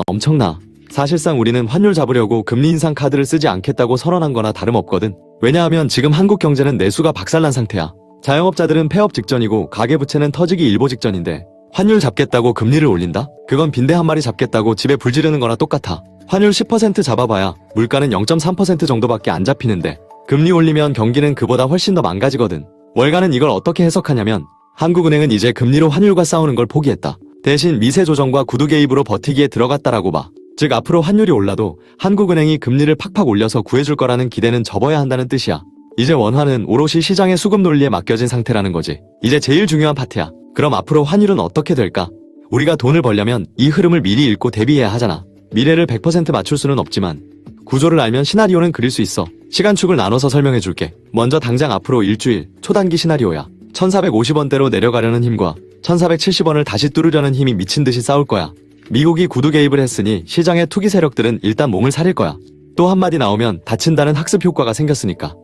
엄청나. 사실상 우리는 환율 잡으려고 금리 인상 카드를 쓰지 않겠다고 선언한 거나 다름없거든. 왜냐하면 지금 한국 경제는 내수가 박살난 상태야. 자영업자들은 폐업 직전이고 가계부채는 터지기 일보 직전인데 환율 잡겠다고 금리를 올린다? 그건 빈대 한 마리 잡겠다고 집에 불 지르는 거나 똑같아. 환율 10% 잡아봐야 물가는 0.3% 정도밖에 안 잡히는데 금리 올리면 경기는 그보다 훨씬 더 망가지거든. 월가는 이걸 어떻게 해석하냐면 한국은행은 이제 금리로 환율과 싸우는 걸 포기했다. 대신 미세 조정과 구두 개입으로 버티기에 들어갔다라고 봐. 즉 앞으로 환율이 올라도 한국은행이 금리를 팍팍 올려서 구해줄 거라는 기대는 접어야 한다는 뜻이야. 이제 원화는 오롯이 시장의 수급 논리에 맡겨진 상태라는 거지. 이제 제일 중요한 파트야. 그럼 앞으로 환율은 어떻게 될까? 우리가 돈을 벌려면 이 흐름을 미리 읽고 대비해야 하잖아. 미래를 100% 맞출 수는 없지만 구조를 알면 시나리오는 그릴 수 있어. 시간축을 나눠서 설명해 줄게. 먼저 당장 앞으로 일주일 초단기 시나리오야. 1450원대로 내려가려는 힘과 1470원을 다시 뚫으려는 힘이 미친듯이 싸울 거야. 미국이 구두 개입을 했으니 시장의 투기 세력들은 일단 몸을 사릴 거야. 또 한마디 나오면 다친다는 학습 효과가 생겼으니까.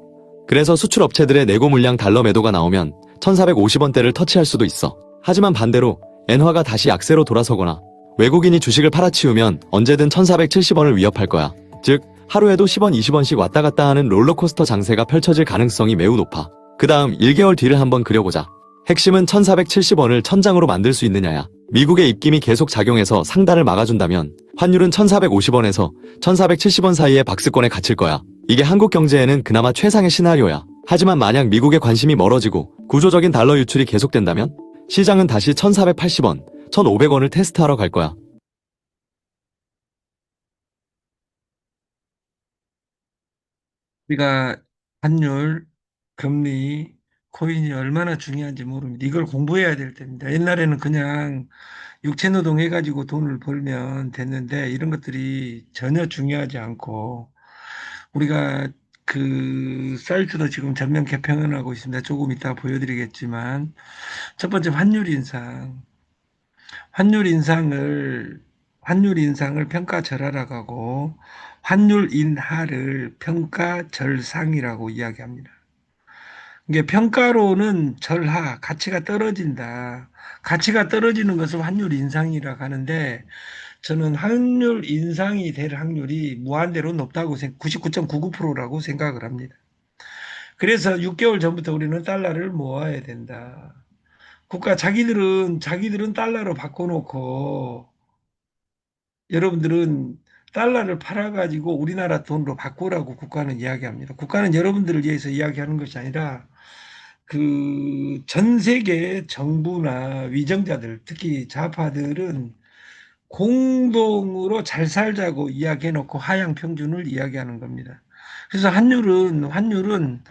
그래서 수출 업체들의 내고 물량 달러 매도가 나오면 1450원대를 터치할 수도 있어. 하지만 반대로 엔화가 다시 약세로 돌아서거나 외국인이 주식을 팔아치우면 언제든 1470원을 위협할 거야. 즉 하루에도 10원 20원씩 왔다 갔다 하는 롤러코스터 장세가 펼쳐질 가능성이 매우 높아. 그 다음 1개월 뒤를 한번 그려보자. 핵심은 1470원을 천장으로 만들 수 있느냐야. 미국의 입김이 계속 작용해서 상단을 막아준다면 환율은 1450원에서 1470원 사이에 박스권에 갇힐 거야. 이게 한국 경제에는 그나마 최상의 시나리오야. 하지만 만약 미국의 관심이 멀어지고 구조적인 달러 유출이 계속된다면 시장은 다시 1480원, 1500원을 테스트하러 갈 거야. 우리가 환율, 금리, 코인이 얼마나 중요한지 모릅니다. 이걸 공부해야 될 때입니다. 옛날에는 그냥 육체노동 해가지고 돈을 벌면 됐는데 이런 것들이 전혀 중요하지 않고 우리가 그 사이트도 지금 전면 개편하고 있습니다. 조금 이따 보여드리겠지만 첫 번째 환율 인상. 환율 인상을 환율 인상을 평가절하라고 하고 환율 인하를 평가절상이라고 이야기합니다. 이게 평가로는 절하, 가치가 떨어진다. 가치가 떨어지는 것을 환율 인상이라고 하는데 저는 환율 인상이 될 확률이 무한대로 높다고 99.99%라고 생각을 합니다. 그래서 6개월 전부터 우리는 달러를 모아야 된다. 자기들은 달러로 바꿔놓고 여러분들은 달러를 팔아가지고 우리나라 돈으로 바꾸라고 국가는 이야기합니다. 국가는 여러분들을 위해서 이야기하는 것이 아니라 그 전 세계 정부나 위정자들, 특히 좌파들은 공동으로 잘 살자고 이야기해놓고 하향 평준을 이야기하는 겁니다. 그래서 환율은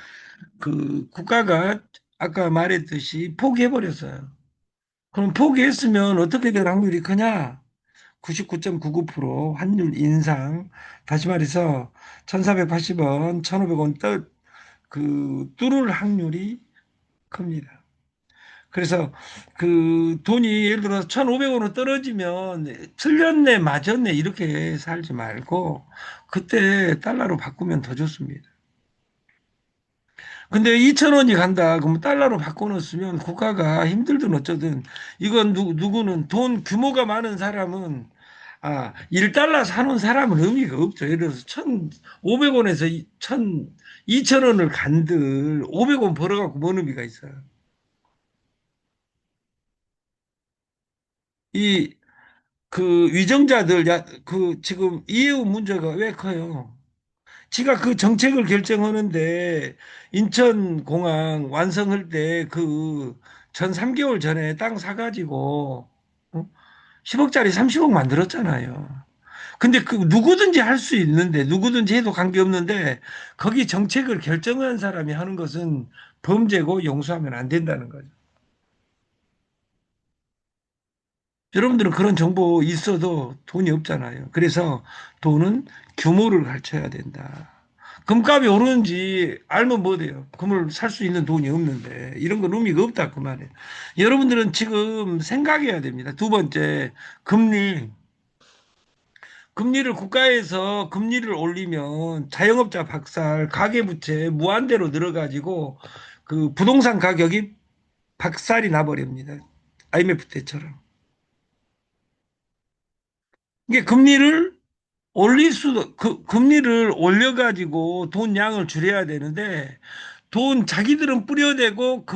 그 국가가 아까 말했듯이 포기해버렸어요. 그럼 포기했으면 어떻게 될 확률이 크냐? 99.99% 환율 인상. 다시 말해서 1480원, 1500원 뚫을 확률이 큽니다. 그래서 그 돈이 예를 들어서 1,500원으로 떨어지면 틀렸네, 맞았네, 이렇게 살지 말고 그때 달러로 바꾸면 더 좋습니다. 근데 2,000원이 간다. 그러면 달러로 바꿔놓으면 국가가 힘들든 어쩌든 이건 누구는 돈 규모가 많은 사람은 1달러 사는 사람은 의미가 없죠. 예를 들어서 1,500원에서 2,000원을 간들 500원 벌어갖고 뭔 의미가 있어요. 이 그 위정자들 그 지금 이해운 문제가 왜 커요? 지가 그 정책을 결정하는데 인천공항 완성할 때 그 전 3개월 전에 땅 사가지고 10억짜리 30억 만들었잖아요. 근데 그 누구든지 할 수 있는데 누구든지 해도 관계없는데 거기 정책을 결정한 사람이 하는 것은 범죄고 용서하면 안 된다는 거죠. 여러분들은 그런 정보 있어도 돈이 없잖아요. 그래서 돈은 규모를 갖춰야 된다. 금값이 오르는지 알면 뭐 돼요? 금을 살 수 있는 돈이 없는데 이런 건 의미가 없다 그 말이에요. 여러분들은 지금 생각해야 됩니다. 두 번째, 금리. 금리를 국가에서 금리를 올리면 자영업자 박살, 가계부채 무한대로 늘어가지고 그 부동산 가격이 박살이 나버립니다. IMF 때처럼. 이게 금리를 올릴 수도, 금리를 올려가지고 돈 양을 줄여야 되는데, 자기들은 뿌려대고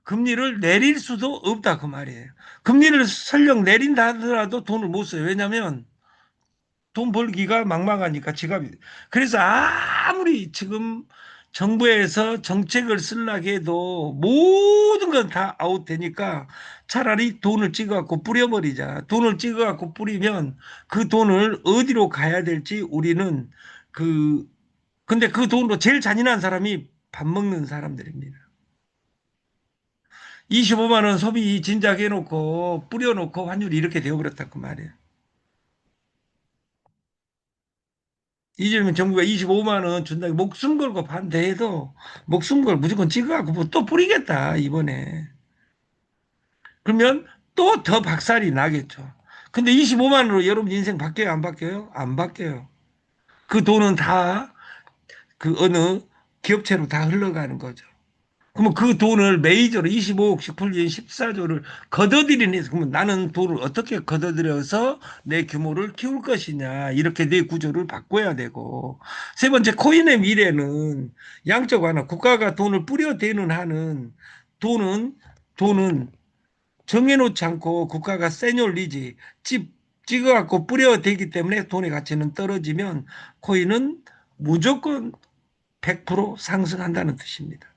금리를 내릴 수도 없다. 그 말이에요. 금리를 설령 내린다 하더라도 돈을 못 써요. 왜냐면 돈 벌기가 막막하니까 지갑이. 그래서 아무리 지금 정부에서 정책을 쓰려고 해도 모든 건 다 아웃되니까 차라리 돈을 찍어갖고 뿌려버리자. 돈을 찍어갖고 뿌리면 그 돈을 어디로 가야 될지 우리는 그, 근데 그 돈으로 제일 잔인한 사람이 밥 먹는 사람들입니다. 25만 원 소비 진작 해놓고 뿌려놓고 환율이 이렇게 되어버렸다 그 말이에요. 이재명 정부가 25만 원 준다고 목숨 걸고 반대해도 목숨 걸 무조건 찍어갖고 뭐또 뿌리겠다 이번에. 그러면 또 더 박살이 나겠죠. 근데 25만 원으로 여러분 인생 바뀌어요 안 바뀌어요? 안 바뀌어요. 그 돈은 다 그 어느 기업체로 다 흘러가는 거죠. 그러면 그 돈을 메이저로 25억씩 풀린 14조를 걷어들이는, 그러면 나는 돈을 어떻게 걷어들여서 내 규모를 키울 것이냐. 이렇게 내 구조를 바꿔야 되고. 세 번째, 코인의 미래는 양적 완화. 국가가 돈을 뿌려대는 한은 돈은 정해놓지 않고 국가가 세뇨리지 찍어갖고 뿌려대기 때문에 돈의 가치는 떨어지면 코인은 무조건 100% 상승한다는 뜻입니다.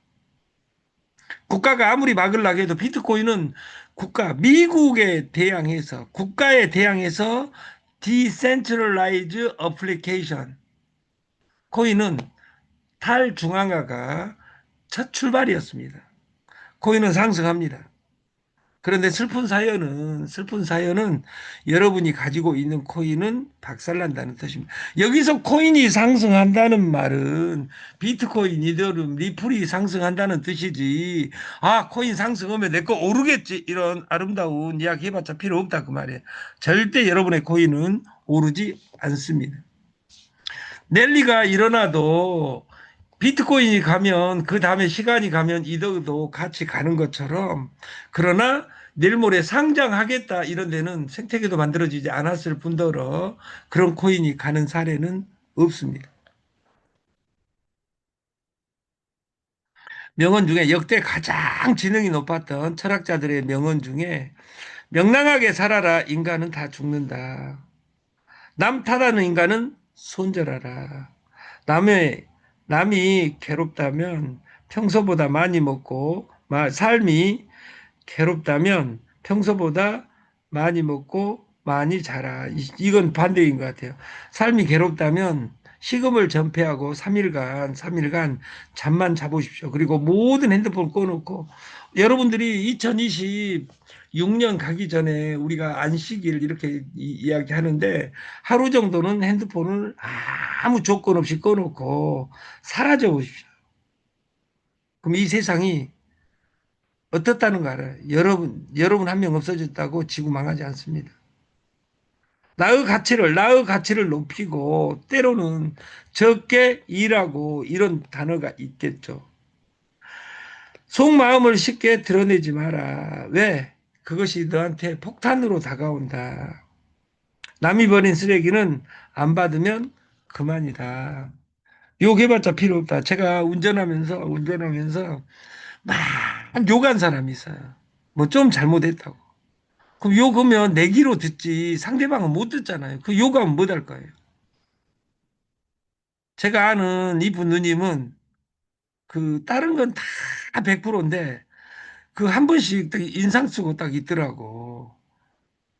국가가 아무리 막으려고 해도 비트코인은 국가에 대항해서 디센트럴라이즈 어플리케이션 코인은 탈중앙화가 첫 출발이었습니다. 코인은 상승합니다. 그런데 슬픈 사연은 여러분이 가지고 있는 코인은 박살난다는 뜻입니다. 여기서 코인이 상승한다는 말은 비트코인, 이더리움, 리플이 상승한다는 뜻이지. 아, 코인 상승하면 내 거 오르겠지. 이런 아름다운 이야기 해봤자 필요 없다. 그 말이에요. 절대 여러분의 코인은 오르지 않습니다. 랠리가 일어나도 비트코인이 가면 그 다음에 시간이 가면 이더도 같이 가는 것처럼, 그러나 내일 모레 상장하겠다 이런 데는 생태계도 만들어지지 않았을 뿐더러 그런 코인이 가는 사례는 없습니다. 명언 중에 역대 가장 지능이 높았던 철학자들의 명언 중에, 명랑하게 살아라 인간은 다 죽는다. 남 탓하는 인간은 손절하라. 남의 남이 괴롭다면 평소보다 많이 먹고, 삶이 괴롭다면 평소보다 많이 먹고 많이 자라. 이건 반대인 것 같아요. 삶이 괴롭다면 식음을 전폐하고 3일간 잠만 자보십시오. 그리고 모든 핸드폰 꺼놓고, 여러분들이 2026년 가기 전에 우리가 안식일 이렇게 이야기하는데, 하루 정도는 핸드폰을 아무 조건 없이 꺼놓고 사라져 보십시오. 그럼 이 세상이 어떻다는 거 알아요? 여러분 한 명 없어졌다고 지구 망하지 않습니다. 나의 가치를 높이고, 때로는 적게 일하고, 이런 단어가 있겠죠. 속마음을 쉽게 드러내지 마라. 왜? 그것이 너한테 폭탄으로 다가온다. 남이 버린 쓰레기는 안 받으면 그만이다. 욕해봤자 필요 없다. 제가 운전하면서 막 욕한 사람이 있어요. 뭐 좀 잘못했다고. 그럼 욕하면 내기로 듣지 상대방은 못 듣잖아요. 그 욕하면 못 할 거예요. 제가 아는 이분 누님은 그 다른 건 다 100%인데 그 한 번씩 딱 인상 쓰고 딱 있더라고.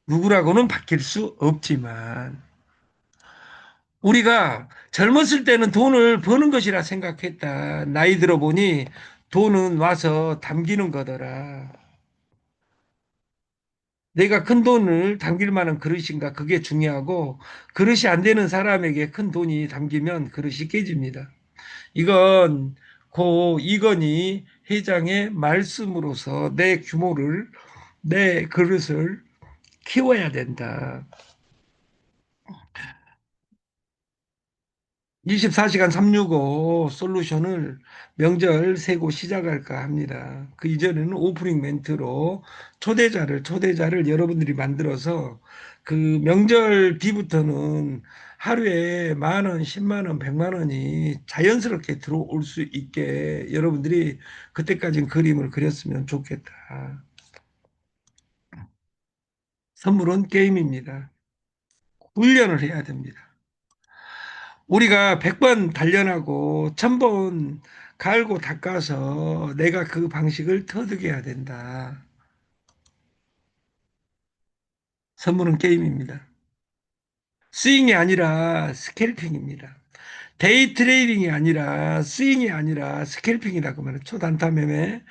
누구라고는 바뀔 수 없지만, 우리가 젊었을 때는 돈을 버는 것이라 생각했다. 나이 들어 보니 돈은 와서 담기는 거더라. 내가 큰 돈을 담길 만한 그릇인가, 그게 중요하고, 그릇이 안 되는 사람에게 큰 돈이 담기면 그릇이 깨집니다. 이건 고 이건희 회장의 말씀으로서 내 그릇을 키워야 된다. 24시간 365 솔루션을 명절 세고 시작할까 합니다. 그 이전에는 오프닝 멘트로 초대자를 여러분들이 만들어서 그 명절 뒤부터는 하루에 10,000원, 10만 원, 100만 원이 자연스럽게 들어올 수 있게 여러분들이 그때까지는 그림을 그렸으면 좋겠다. 선물은 게임입니다. 훈련을 해야 됩니다. 우리가 100번 단련하고 1000번 갈고 닦아서 내가 그 방식을 터득해야 된다. 선물은 게임입니다. 스윙이 아니라 스캘핑입니다. 데이 트레이딩이 아니라 스윙이 아니라 스캘핑이라고 말해요. 초단타 매매,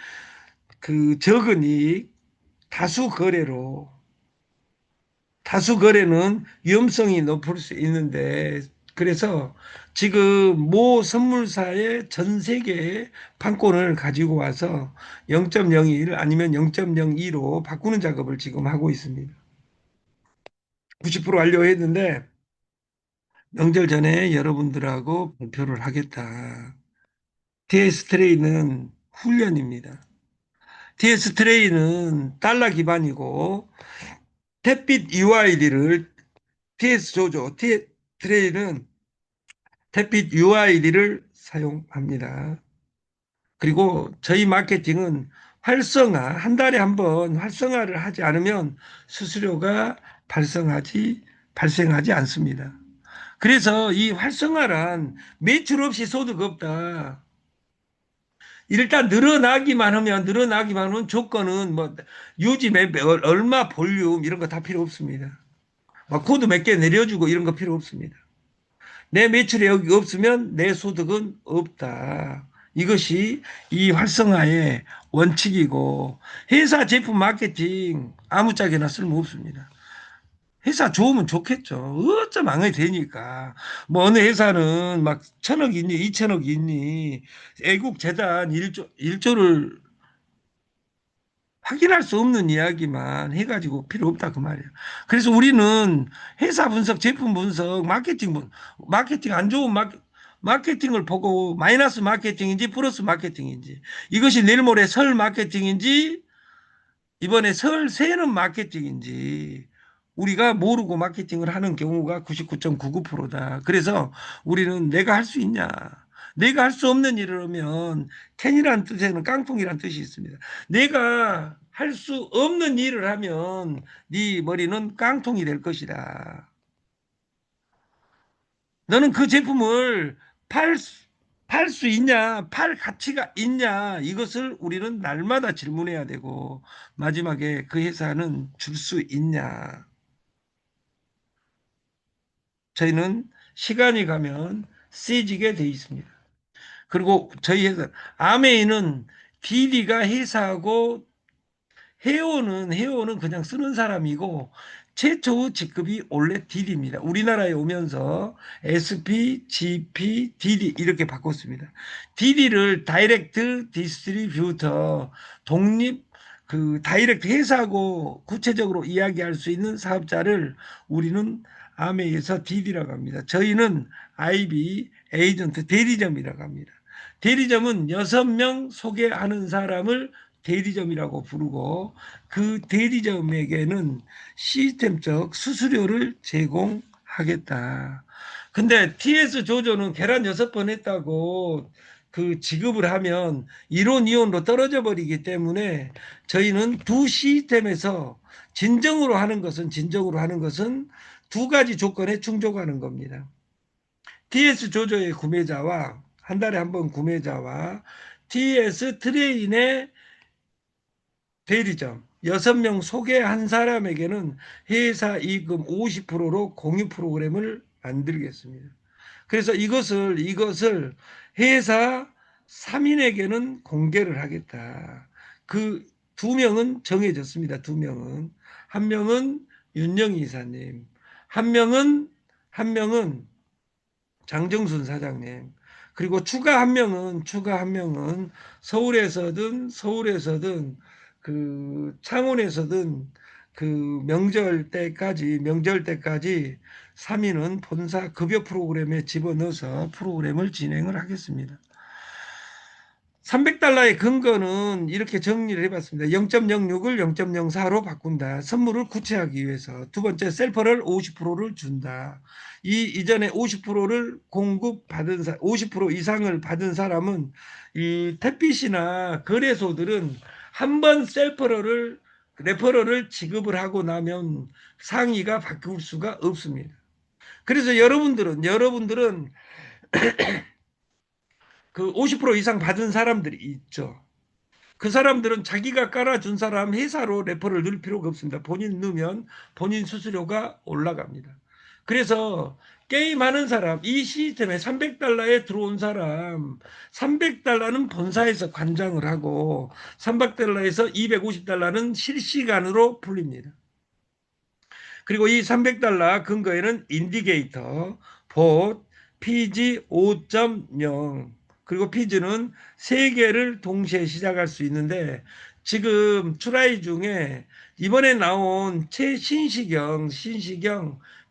그 적은 이익, 다수 거래로 다수 거래는 위험성이 높을 수 있는데 그래서 지금 모 선물사의 전 세계의 판권을 가지고 와서 0.01 아니면 0.02로 바꾸는 작업을 지금 하고 있습니다. 90% 완료했는데 명절 전에 여러분들하고 발표를 하겠다. TS 트레이는 훈련입니다. TS 트레이는 달러 기반이고 탭빛 UID를 TS 조조, 트레이는 탭빛 UID를 사용합니다. 그리고 저희 마케팅은 한 달에 한 번 활성화를 하지 않으면 수수료가 발생하지 않습니다. 그래서 이 활성화란 매출 없이 소득 없다. 일단 늘어나기만 하면 조건은 뭐 유지 얼마 볼륨 이런 거 다 필요 없습니다. 막 코드 몇 개 내려주고 이런 거 필요 없습니다. 내 매출이 여기 없으면 내 소득은 없다. 이것이 이 활성화의 원칙이고 회사 제품 마케팅 아무짝에나 쓸모없습니다. 회사 좋으면 좋겠죠. 어쩜 망해야 되니까. 뭐 어느 회사는 막 1,000억 있니, 2,000억 있니, 애국 재단 1조를 확인할 수 없는 이야기만 해가지고 필요 없다 그 말이에요. 그래서 우리는 회사 분석, 제품 분석, 마케팅 안 좋은 마케팅을 보고 마이너스 마케팅인지 플러스 마케팅인지 이것이 내일 모레 설 마케팅인지 이번에 설 새는 마케팅인지 우리가 모르고 마케팅을 하는 경우가 99.99%다. 그래서 우리는 내가 할 수 있냐? 내가 할 수 없는 일을 하면 텐이라는 뜻에는 깡통이라는 뜻이 있습니다. 내가 할 수 없는 일을 하면 네 머리는 깡통이 될 것이다. 너는 그 제품을 팔, 팔 수 있냐? 팔 가치가 있냐? 이것을 우리는 날마다 질문해야 되고 마지막에 그 회사는 줄 수 있냐? 저희는 시간이 가면 세지게 돼 있습니다. 그리고 저희 회사 아메이는 DD가 회사하고 해오는 그냥 쓰는 사람이고 최초 직급이 원래 DD입니다. 우리나라에 오면서 SP, GP, DD 이렇게 바꿨습니다. DD를 다이렉트 디스트리뷰터 독립 다이렉트 회사하고 구체적으로 이야기할 수 있는 사업자를 우리는 아메에서 DD라고 합니다. 저희는 IB 에이전트 대리점이라고 합니다. 대리점은 6명 소개하는 사람을 대리점이라고 부르고 그 대리점에게는 시스템적 수수료를 제공하겠다. 근데 TS 조조는 계란 6번 했다고 그 지급을 하면 이론 이온으로 떨어져 버리기 때문에 저희는 두 시스템에서 진정으로 하는 것은 두 가지 조건에 충족하는 겁니다. TS 조조의 구매자와 한 달에 한 번 구매자와 TS 트레인의 대리점 6명 소개한 사람에게는 회사 이익금 50%로 공유 프로그램을 만들겠습니다. 그래서 이것을 회사 3인에게는 공개를 하겠다. 그 2명은 정해졌습니다. 2명은. 한 명은 윤영희 이사님, 한 명은 장정순 사장님. 그리고 추가 한 명은 서울에서든 그 창원에서든 그 명절 때까지 3위는 본사 급여 프로그램에 집어넣어서 프로그램을 진행을 하겠습니다. 300달러의 근거는 이렇게 정리를 해봤습니다. 0.06을 0.04로 바꾼다. 선물을 구체하기 위해서. 두 번째, 셀퍼를 50%를 준다. 이전에 50%를 공급받은 50% 이상을 받은 사람은 이 택빛이나 거래소들은 한 번 셀퍼를 레퍼럴을 지급을 하고 나면 상위가 바꿀 수가 없습니다. 그래서 여러분들은 그 50% 이상 받은 사람들이 있죠. 그 사람들은 자기가 깔아준 사람 회사로 레퍼를 넣을 필요가 없습니다. 본인 넣으면 본인 수수료가 올라갑니다. 그래서 게임하는 사람, 이 시스템에 300달러에 들어온 사람, 300달러는 본사에서 관장을 하고 300달러에서 250달러는 실시간으로 풀립니다. 그리고 이 300달러 근거에는 인디게이터, 봇, PG 5.0 그리고 피즈는 3개를 동시에 시작할 수 있는데 지금 트라이 중에 이번에 나온 최신시경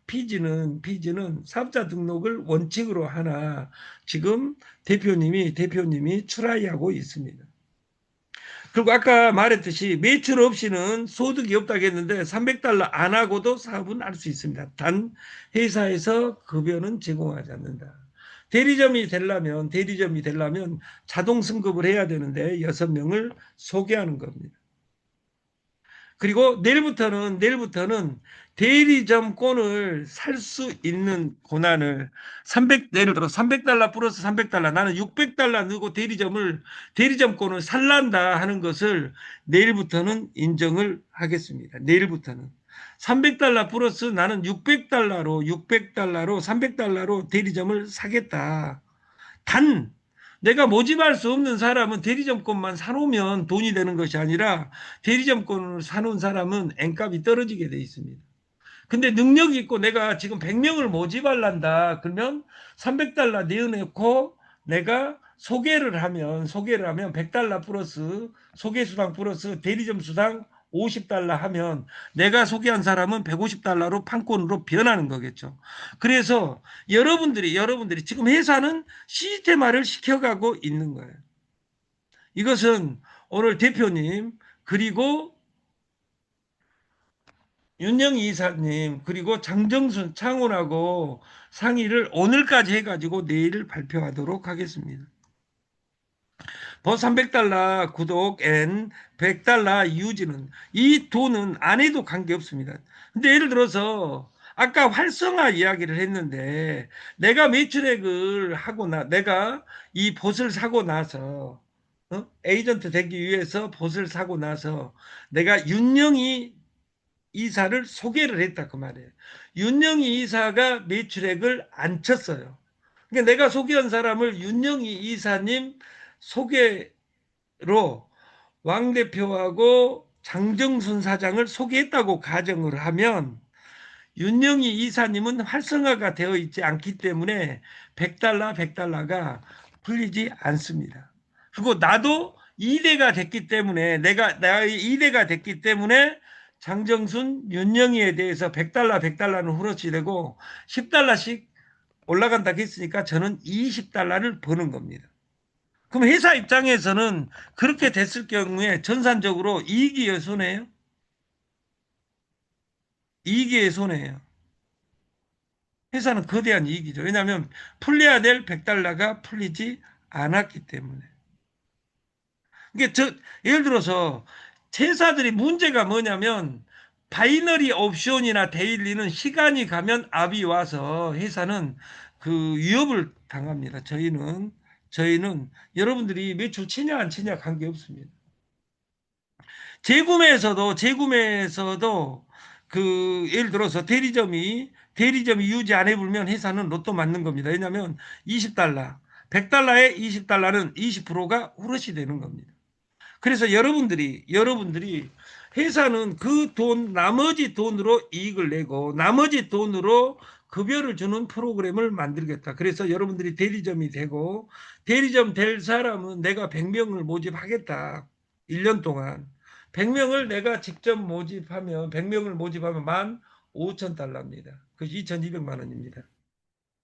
피즈는 사업자 등록을 원칙으로 하나 지금 대표님이 트라이하고 있습니다. 그리고 아까 말했듯이 매출 없이는 소득이 없다고 했는데 300달러 안 하고도 사업은 할 수 있습니다. 단 회사에서 급여는 제공하지 않는다. 대리점이 되려면 자동 승급을 해야 되는데 6명을 소개하는 겁니다. 그리고 내일부터는 대리점권을 살 수 있는 권한을 예를 들어 300달러 플러스 300달러 나는 600달러 넣고 대리점권을 살란다 하는 것을 내일부터는 인정을 하겠습니다. 내일부터는 300달러 플러스 나는 600달러로 300달러로 대리점을 사겠다. 단 내가 모집할 수 없는 사람은 대리점권만 사놓으면 돈이 되는 것이 아니라 대리점권을 사놓은 사람은 N값이 떨어지게 돼 있습니다. 근데 능력이 있고 내가 지금 100명을 모집하란다. 그러면 300달러 내어놓고 내가 소개를 하면 100달러 플러스 소개수당 플러스 대리점 수당 50달러 하면 내가 소개한 사람은 150달러로 판권으로 변하는 거겠죠. 그래서 여러분들이 지금 회사는 시스템화를 시켜가고 있는 거예요. 이것은 오늘 대표님 그리고 윤영희 이사님 그리고 장정순 창원하고 상의를 오늘까지 해가지고 내일 발표하도록 하겠습니다. 버 300달러 구독 앤 100달러 유지는 이 돈은 안 해도 관계없습니다. 근데 예를 들어서 아까 활성화 이야기를 했는데 내가 매출액을 하고 내가 이 봇을 사고 나서 에이전트 되기 위해서 봇을 사고 나서 내가 윤영희 이사를 소개를 했다 그 말이에요. 윤영희 이사가 매출액을 안 쳤어요. 그러니까 내가 소개한 사람을 윤영희 이사님 소개로 왕 대표하고 장정순 사장을 소개했다고 가정을 하면 윤영희 이사님은 활성화가 되어 있지 않기 때문에 100달러가 풀리지 않습니다. 그리고 나도 2대가 됐기 때문에 내가 2대가 됐기 때문에 장정순, 윤영희에 대해서 100달러는 후러치 되고 10달러씩 올라간다고 했으니까 저는 20달러를 버는 겁니다. 그럼 회사 입장에서는 그렇게 됐을 경우에 전산적으로 이익이에요, 손해예요? 이익이에요, 손해예요? 회사는 거대한 이익이죠. 왜냐하면 풀려야 될 100달러가 풀리지 않았기 때문에. 그러니까 예를 들어서 회사들이 문제가 뭐냐면 바이너리 옵션이나 데일리는 시간이 가면 압이 와서 회사는 그 위협을 당합니다. 저희는 여러분들이 매출 치냐 안 치냐 관계없습니다. 재구매에서도 그 예를 들어서 대리점이 유지 안 해불면 회사는 로또 맞는 겁니다. 왜냐하면 20달러, 100달러에 20달러는 20%가 후러시 되는 겁니다. 그래서 여러분들이 회사는 그 돈 나머지 돈으로 이익을 내고 나머지 돈으로 급여를 주는 프로그램을 만들겠다. 그래서 여러분들이 대리점이 되고 대리점 될 사람은 내가 100명을 모집하겠다. 1년 동안. 100명을 내가 직접 모집하면 100명을 모집하면 15,000달러입니다. 그 2,200만 원입니다.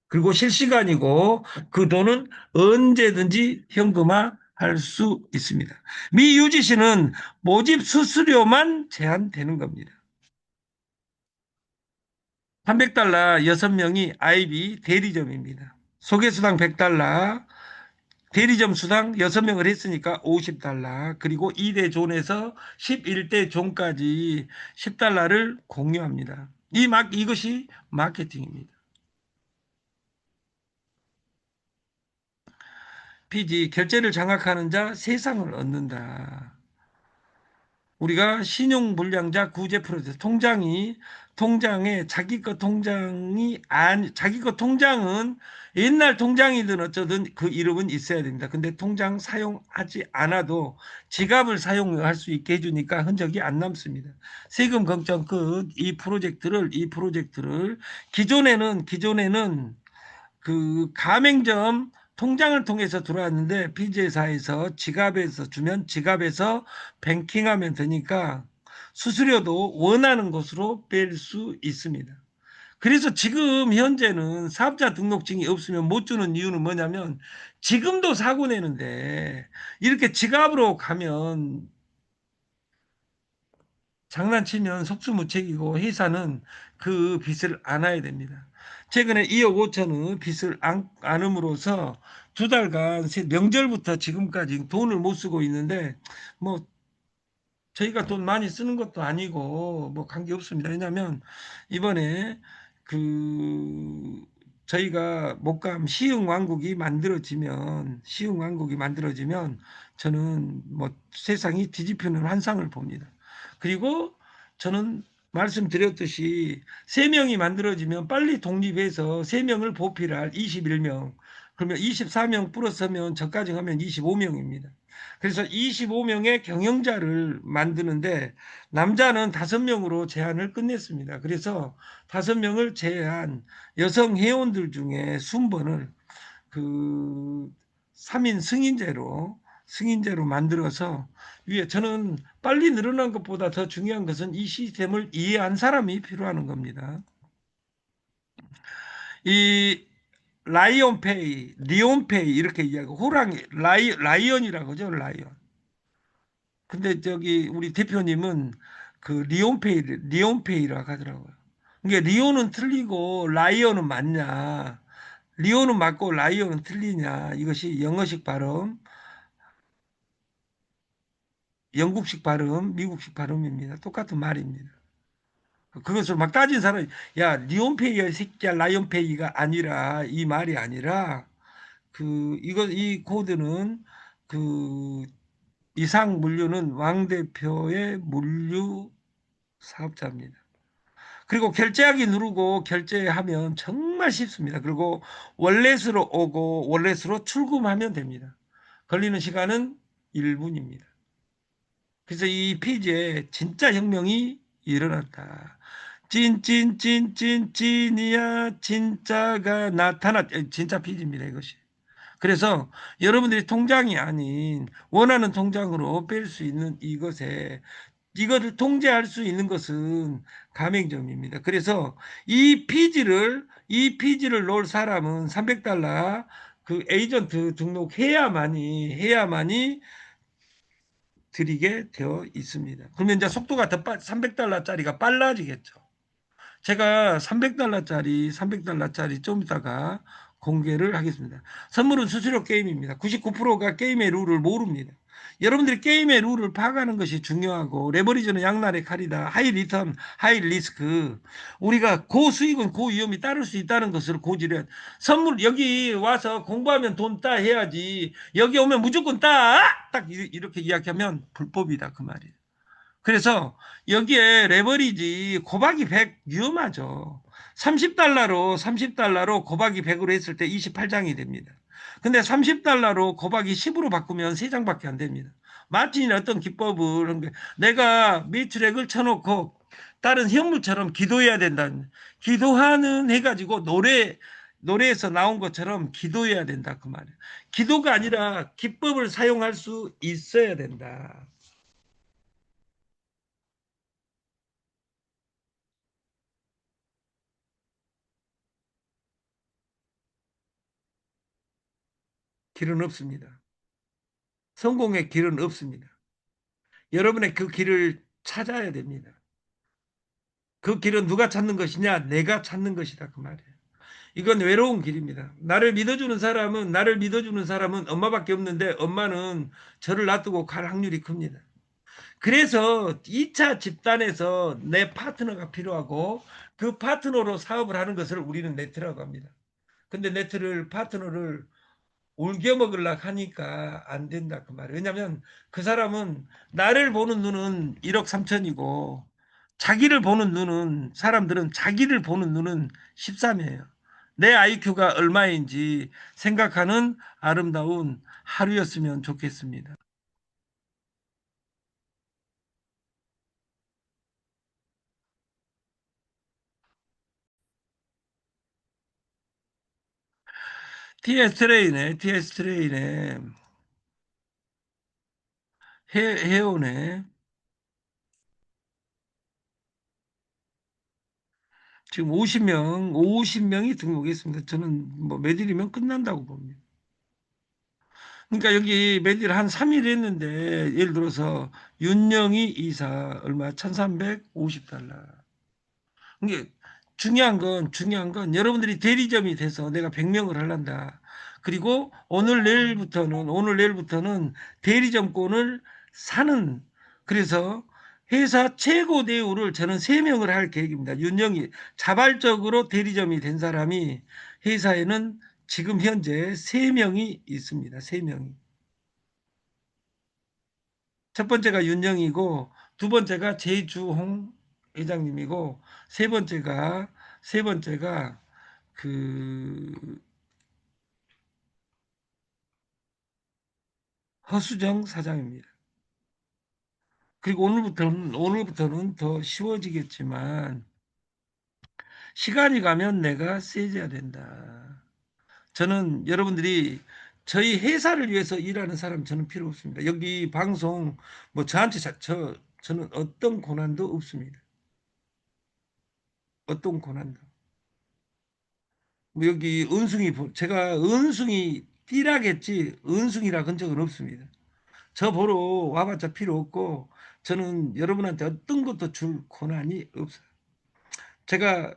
그리고 실시간이고 그 돈은 언제든지 현금화할 수 있습니다. 미 UGC는 모집 수수료만 제한되는 겁니다. 300달러 6명이 IB 대리점입니다. 소개수당 100달러, 대리점 수당 6명을 했으니까 50달러, 그리고 2대 존에서 11대 존까지 10달러를 공유합니다. 이것이 마케팅입니다. PG, 결제를 장악하는 자 세상을 얻는다. 우리가 신용불량자 구제 프로세스 통장에 자기 거 통장은 옛날 통장이든 어쩌든 그 이름은 있어야 됩니다. 근데 통장 사용하지 않아도 지갑을 사용할 수 있게 해주니까 흔적이 안 남습니다. 세금 걱정 끝. 이 프로젝트를 기존에는 그 가맹점 통장을 통해서 들어왔는데 피지회사에서 지갑에서 주면 지갑에서 뱅킹하면 되니까 수수료도 원하는 곳으로 뺄 수 있습니다. 그래서 지금 현재는 사업자 등록증이 없으면 못 주는 이유는 뭐냐면 지금도 사고 내는데 이렇게 지갑으로 가면 장난치면 속수무책이고 회사는 그 빚을 안아야 됩니다. 최근에 2억 5천의 빚을 안음으로써 2달간 명절부터 지금까지 돈을 못 쓰고 있는데 뭐 저희가 돈 많이 쓰는 것도 아니고 뭐 관계 없습니다. 왜냐하면 이번에 그 저희가 목감 시흥왕국이 만들어지면 저는 뭐 세상이 뒤집히는 환상을 봅니다. 그리고 저는 말씀드렸듯이 3명이 만들어지면 빨리 독립해서 3명을 보필할 21명, 그러면 24명 플러스하면 저까지 하면 25명입니다. 그래서 25명의 경영자를 만드는데 남자는 5명으로 제한을 끝냈습니다. 그래서 5명을 제한 여성 회원들 중에 순번을 그 3인 승인제로 만들어서 저는 빨리 늘어난 것보다 더 중요한 것은 이 시스템을 이해한 사람이 필요한 겁니다. 이 라이온페이, 리온페이 이렇게 이야기하고 호랑이, 라이언이라고 하죠, 라이언. 근데 저기 우리 대표님은 그 리온페이라고 하더라고요. 그러니까 리온은 틀리고 라이언은 맞냐? 리온은 맞고 라이언은 틀리냐? 이것이 영어식 발음, 영국식 발음, 미국식 발음입니다. 똑같은 말입니다. 그것을 막 따진 사람이 야 리온페이야 새끼야 라이온페이가 아니라 이 말이 아니라 이 코드는 그 이상 물류는 왕 대표의 물류 사업자입니다. 그리고 결제하기 누르고 결제하면 정말 쉽습니다. 그리고 월렛으로 오고 월렛으로 출금하면 됩니다. 걸리는 시간은 1분입니다. 그래서 이 피지에 진짜 혁명이 일어났다. 찐이야 진짜가 진짜 피지입니다 이것이. 그래서 여러분들이 통장이 아닌 원하는 통장으로 뺄 수 있는 이거를 통제할 수 있는 것은 가맹점입니다. 그래서 이 피지를 놓을 사람은 300달러 그 에이전트 등록해야만이 드리게 되어 있습니다. 그러면 이제 속도가 더 300달러짜리가 빨라지겠죠. 제가 300달러짜리 좀 이따가 공개를 하겠습니다. 선물은 수수료 게임입니다. 99%가 게임의 룰을 모릅니다. 여러분들이 게임의 룰을 파악하는 것이 중요하고 레버리지는 양날의 칼이다. 하이 리턴, 하이 리스크. 우리가 고수익은 고위험이 따를 수 있다는 것을 고지를 선물 여기 와서 공부하면 돈 따 해야지. 여기 오면 무조건 따! 딱 이렇게 이야기하면 불법이다 그 말이에요. 그래서 여기에 레버리지 곱하기 100 위험하죠. 30달러로 곱하기 100으로 했을 때 28장이 됩니다. 근데 30달러로 곱하기 10으로 바꾸면 3장밖에 안 됩니다. 마틴이 어떤 기법을 내가 매출액을 쳐놓고 다른 현물처럼 기도해야 된다. 기도하는 해가지고 노래에서 나온 것처럼 기도해야 된다 그 말이에요. 기도가 아니라 기법을 사용할 수 있어야 된다. 길은 없습니다. 성공의 길은 없습니다. 여러분의 그 길을 찾아야 됩니다. 그 길은 누가 찾는 것이냐? 내가 찾는 것이다. 그 말이에요. 이건 외로운 길입니다. 나를 믿어주는 사람은 엄마밖에 없는데 엄마는 저를 놔두고 갈 확률이 큽니다. 그래서 2차 집단에서 내 파트너가 필요하고 그 파트너로 사업을 하는 것을 우리는 네트라고 합니다. 근데 파트너를 울겨 먹으려고 하니까 안 된다 그 말이에요. 왜냐하면 그 사람은 나를 보는 눈은 1억 3천이고 사람들은 자기를 보는 눈은 13이에요. 내 IQ가 얼마인지 생각하는 아름다운 하루였으면 좋겠습니다. TS 트레인에 해오네. 지금 50명이 등록했습니다. 저는 뭐 매일이면 끝난다고 봅니다. 그러니까 여기 매일 한 3일 했는데 예를 들어서 윤영희 이사 얼마 1350달러. 이게 중요한 건 여러분들이 대리점이 돼서 내가 100명을 할란다. 그리고 오늘 내일부터는 대리점권을 사는 그래서 회사 최고 대우를 저는 3명을 할 계획입니다. 윤영이 자발적으로 대리점이 된 사람이 회사에는 지금 현재 3명이 있습니다. 3명이. 첫 번째가 윤영이고 두 번째가 제주홍 회장님이고 세 번째가 그 허수정 사장입니다. 그리고 오늘부터는 더 쉬워지겠지만 시간이 가면 내가 세져야 된다. 저는 여러분들이 저희 회사를 위해서 일하는 사람 저는 필요 없습니다. 여기 방송 뭐 저한테 저는 어떤 고난도 없습니다. 어떤 고난도. 뭐 여기 제가 은숭이 띠라겠지 은숭이라 건 적은 없습니다. 저 보러 와봤자 필요 없고 저는 여러분한테 어떤 것도 줄 권한이 없어요. 제가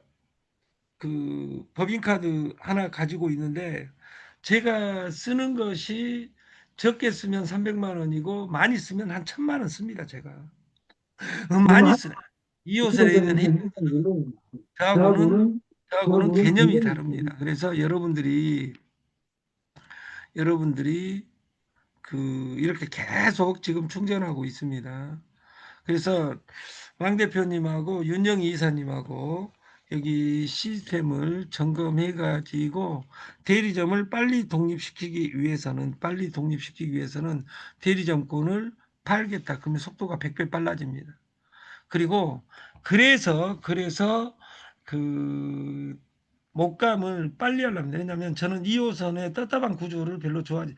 그 법인카드 하나 가지고 있는데 제가 쓰는 것이 적게 쓰면 300만 원이고 많이 쓰면 한 1000만 원 씁니다. 제가 많이 쓰네. 이웃에 있는 저하고는 저하고는 개념이 다릅니다. 그래서 여러분들이 그 이렇게 계속 지금 충전하고 있습니다. 그래서 왕 대표님하고 윤영희 이사님하고 여기 시스템을 점검해 가지고 대리점을 빨리 독립시키기 위해서는 대리점권을 팔겠다. 그러면 속도가 100배 빨라집니다. 그리고 그래서 그 목감을 빨리 하려면 왜냐하면 저는 2호선의 떳떳한 구조를 별로 좋아하지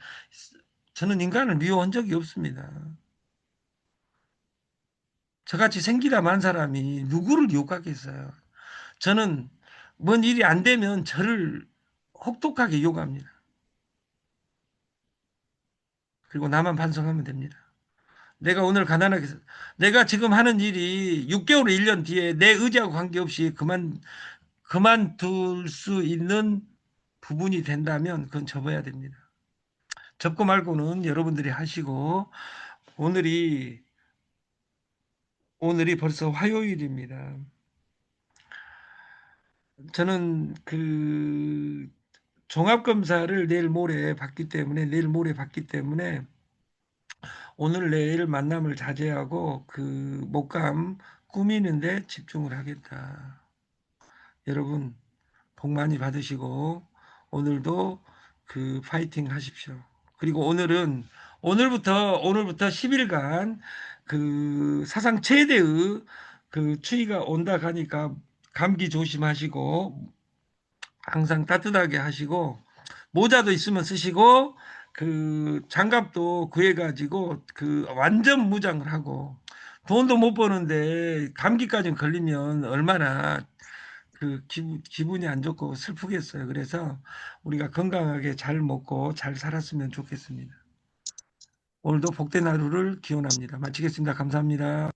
저는 인간을 미워한 적이 없습니다. 저같이 생기다만 사람이 누구를 욕하겠어요. 저는 뭔 일이 안 되면 저를 혹독하게 욕합니다. 그리고 나만 반성하면 됩니다. 내가 오늘 가난하게 내가 지금 하는 일이 6개월, 1년 뒤에 내 의지하고 관계없이 그만둘 수 있는 부분이 된다면 그건 접어야 됩니다. 접고 말고는 여러분들이 하시고 오늘이 벌써 화요일입니다. 저는 그 종합검사를 내일 모레 받기 때문에 오늘 내일 만남을 자제하고 그 목감 꾸미는데 집중을 하겠다. 여러분 복 많이 받으시고 오늘도 그 파이팅 하십시오. 그리고 오늘부터 10일간 그 사상 최대의 그 추위가 온다 가니까 감기 조심하시고 항상 따뜻하게 하시고 모자도 있으면 쓰시고 그 장갑도 구해가지고 그 완전 무장을 하고 돈도 못 버는데 감기까지 걸리면 얼마나 그 기분이 안 좋고 슬프겠어요. 그래서 우리가 건강하게 잘 먹고 잘 살았으면 좋겠습니다. 오늘도 복된 하루를 기원합니다. 마치겠습니다. 감사합니다.